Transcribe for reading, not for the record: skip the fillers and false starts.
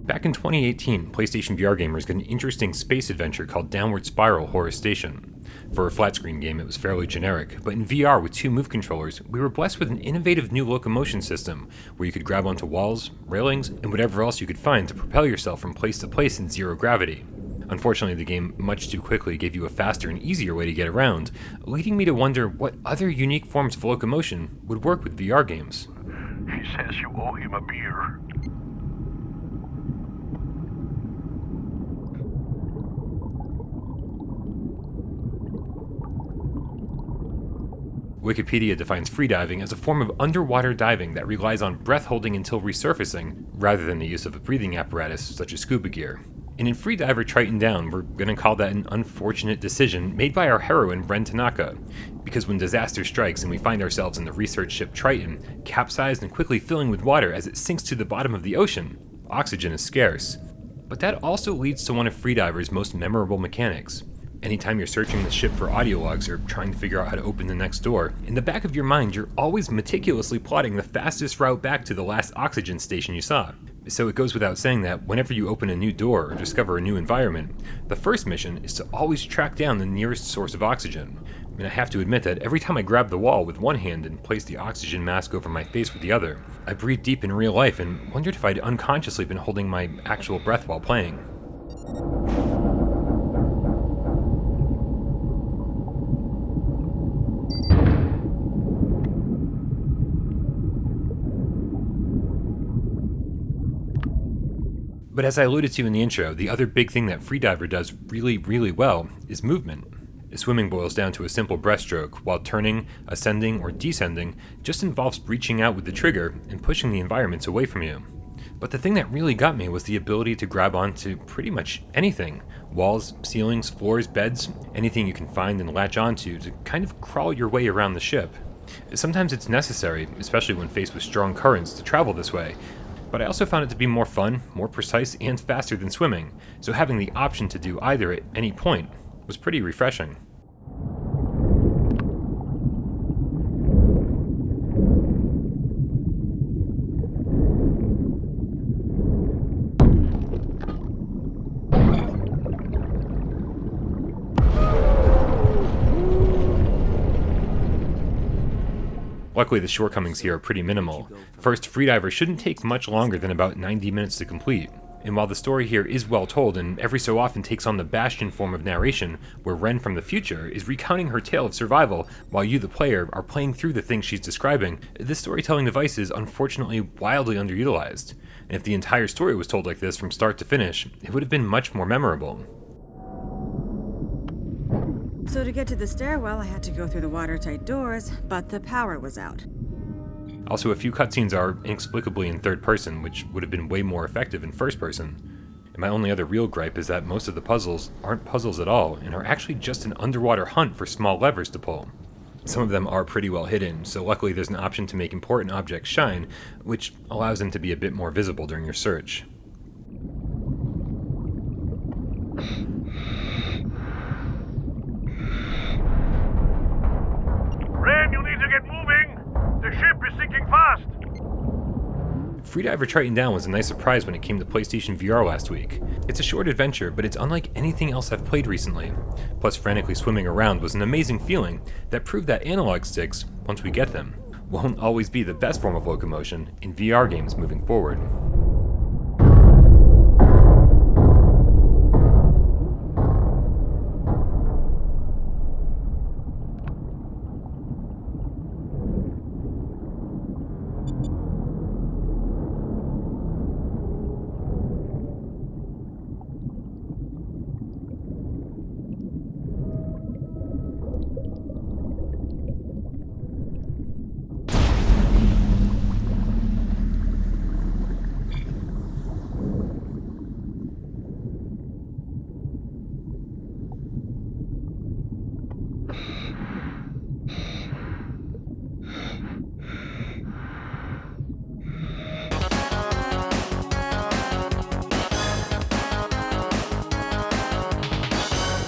Back in 2018, PlayStation VR gamers got an interesting space adventure called Downward Spiral Horror Station. For a flat-screen game, it was fairly generic, but in VR with 2 move controllers, we were blessed with an innovative new locomotion system, where you could grab onto walls, railings, and whatever else you could find to propel yourself from place to place in zero gravity. Unfortunately, the game much too quickly gave you a faster and easier way to get around, leading me to wonder what other unique forms of locomotion would work with VR games. He says you owe him a beer. Wikipedia defines freediving as a form of underwater diving that relies on breath holding until resurfacing, rather than the use of a breathing apparatus such as scuba gear. And in Freediver Triton Down, we're going to call that an unfortunate decision made by our heroine, Ren Tanaka, because when disaster strikes and we find ourselves in the research ship Triton, capsized and quickly filling with water as it sinks to the bottom of the ocean, oxygen is scarce. But that also leads to one of Freediver's most memorable mechanics. Anytime you're searching the ship for audio logs or trying to figure out how to open the next door, in the back of your mind you're always meticulously plotting the fastest route back to the last oxygen station you saw. So it goes without saying that whenever you open a new door or discover a new environment, the first mission is to always track down the nearest source of oxygen. And I have to admit that every time I grab the wall with one hand and place the oxygen mask over my face with the other, I breathed deep in real life and wondered if I'd unconsciously been holding my actual breath while playing. But as I alluded to in the intro, the other big thing that Freediver does really well is movement. Swimming boils down to a simple breaststroke, while turning, ascending, or descending just involves reaching out with the trigger and pushing the environments away from you. But the thing that really got me was the ability to grab onto pretty much anything. Walls, ceilings, floors, beds, anything you can find and latch onto to kind of crawl your way around the ship. Sometimes it's necessary, especially when faced with strong currents, to travel this way. But I also found it to be more fun, more precise, and faster than swimming, so having the option to do either at any point was pretty refreshing. Luckily, the shortcomings here are pretty minimal. First, Freediver shouldn't take much longer than about 90 minutes to complete. And while the story here is well told and every so often takes on the Bastion form of narration, where Ren from the future is recounting her tale of survival while you, the player, are playing through the things she's describing, this storytelling device is unfortunately wildly underutilized. And if the entire story was told like this from start to finish, it would have been much more memorable. So to get to the stairwell, I had to go through the watertight doors, but the power was out. Also, a few cutscenes are inexplicably in third person, which would have been way more effective in first person. And my only other real gripe is that most of the puzzles aren't puzzles at all, and are actually just an underwater hunt for small levers to pull. Some of them are pretty well hidden, so luckily there's an option to make important objects shine, which allows them to be a bit more visible during your search. Ren, you need to get moving! The ship is sinking fast! Freediver Triton Down was a nice surprise when it came to PlayStation VR last week. It's a short adventure, but it's unlike anything else I've played recently. Plus, frantically swimming around was an amazing feeling that proved that analog sticks, once we get them, won't always be the best form of locomotion in VR games moving forward.